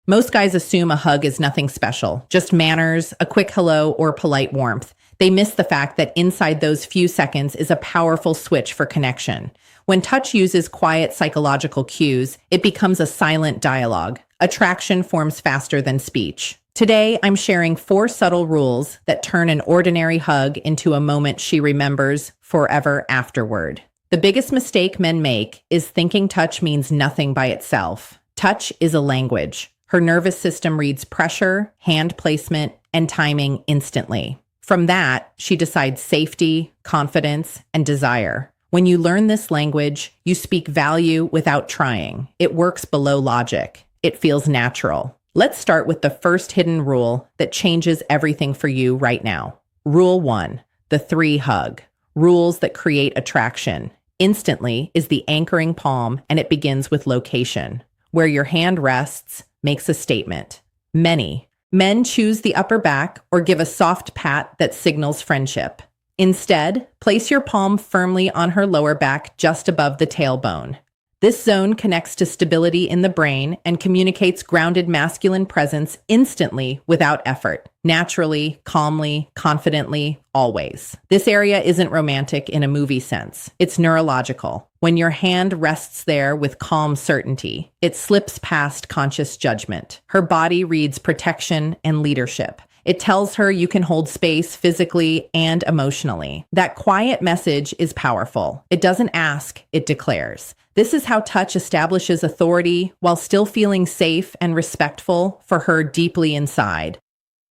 Most guys assume a hug is nothing special, just manners, a quick hello, or polite warmth. They miss the fact that inside those few seconds is a powerful switch for connection. When touch uses quiet psychological cues, it becomes a silent dialogue. Attraction forms faster than speech. Today, I'm sharing 4 subtle rules that turn an ordinary hug into a moment she remembers forever afterward. The biggest mistake men make is thinking touch means nothing by itself. Touch is a language. Her nervous system reads pressure, hand placement, and timing instantly. From that, she decides safety, confidence, and desire. When you learn this language, you speak value without trying. It works below logic. It feels natural. Let's start with the first hidden rule that changes everything for you right now. Rule 1, the 3 hug. Rules that create attraction. Instantly is the anchoring palm, and it begins with location. Where your hand rests makes a statement. Many men choose the upper back or give a soft pat that signals friendship. Instead, place your palm firmly on her lower back just above the tailbone. This zone connects to stability in the brain and communicates grounded masculine presence instantly without effort. Naturally, calmly, confidently, always. This area isn't romantic in a movie sense. It's neurological. When your hand rests there with calm certainty, it slips past conscious judgment. Her body reads protection and leadership. It tells her you can hold space physically and emotionally. That quiet message is powerful. It doesn't ask, it declares. This is how touch establishes authority while still feeling safe and respectful for her deeply inside.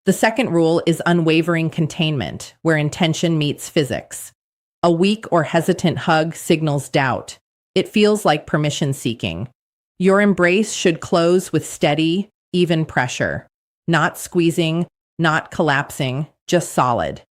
The second rule is unwavering containment, where intention meets physics. A weak or hesitant hug signals doubt. It feels like permission seeking. Your embrace should close with steady, even pressure. Not squeezing, not collapsing, just solid.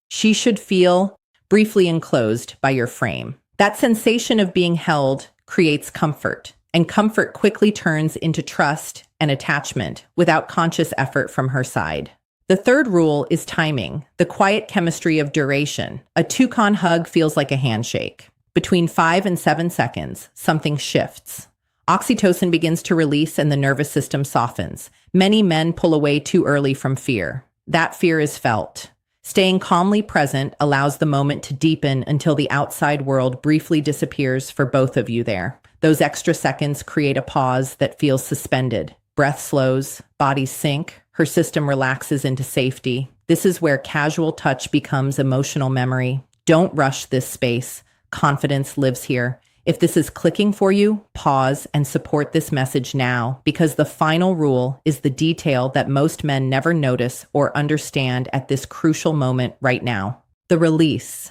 She should feel briefly enclosed by your frame. That sensation of being held creates comfort, and comfort quickly turns into trust and attachment without conscious effort from her side. The third rule is timing, the quiet chemistry of duration. A toucan hug feels like a handshake. Between 5 and 7 seconds, something shifts. Oxytocin begins to release and the nervous system softens. Many men pull away too early from fear. That fear is felt. Staying calmly present allows the moment to deepen until the outside world briefly disappears for both of you there. Those extra seconds create a pause that feels suspended. Breath slows, bodies sink, her system relaxes into safety. This is where casual touch becomes emotional memory. Don't rush this space. Confidence lives here. If this is clicking for you, pause and support this message now, because the final rule is the detail that most men never notice or understand at this crucial moment right now. The release.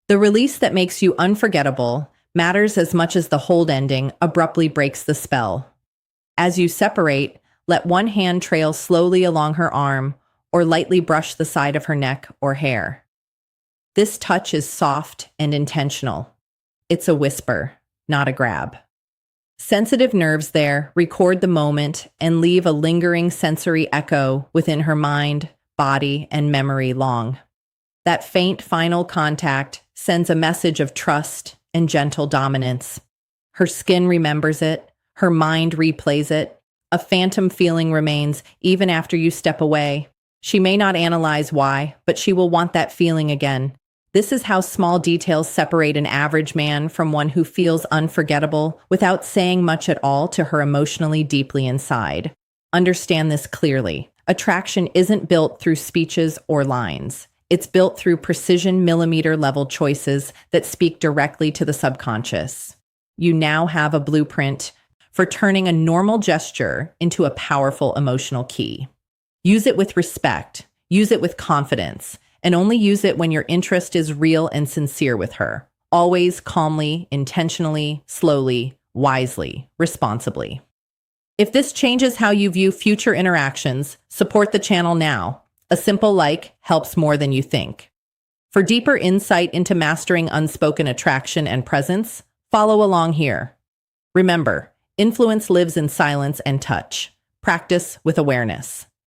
The release that makes you unforgettable matters as much as the hold ending abruptly breaks the spell. As you separate, let one hand trail slowly along her arm or lightly brush the side of her neck or hair. This touch is soft and intentional. It's a whisper, not a grab. Sensitive nerves there record the moment and leave a lingering sensory echo within her mind, body, and memory long. That faint final contact sends a message of trust and gentle dominance. Her skin remembers it, her mind replays it. A phantom feeling remains even after you step away. She may not analyze why, but she will want that feeling again. This is how small details separate an average man from one who feels unforgettable without saying much at all to her emotionally deeply inside. Understand this clearly. Attraction isn't built through speeches or lines. It's built through precision millimeter-level choices that speak directly to the subconscious. You now have a blueprint for turning a normal gesture into a powerful emotional key. Use it with respect. Use it with confidence. And only use it when your interest is real and sincere with her. Always calmly, intentionally, slowly, wisely, responsibly. If this changes how you view future interactions, support the channel now. A simple like helps more than you think. For deeper insight into mastering unspoken attraction and presence, follow along here. Remember, influence lives in silence and touch. Practice with awareness.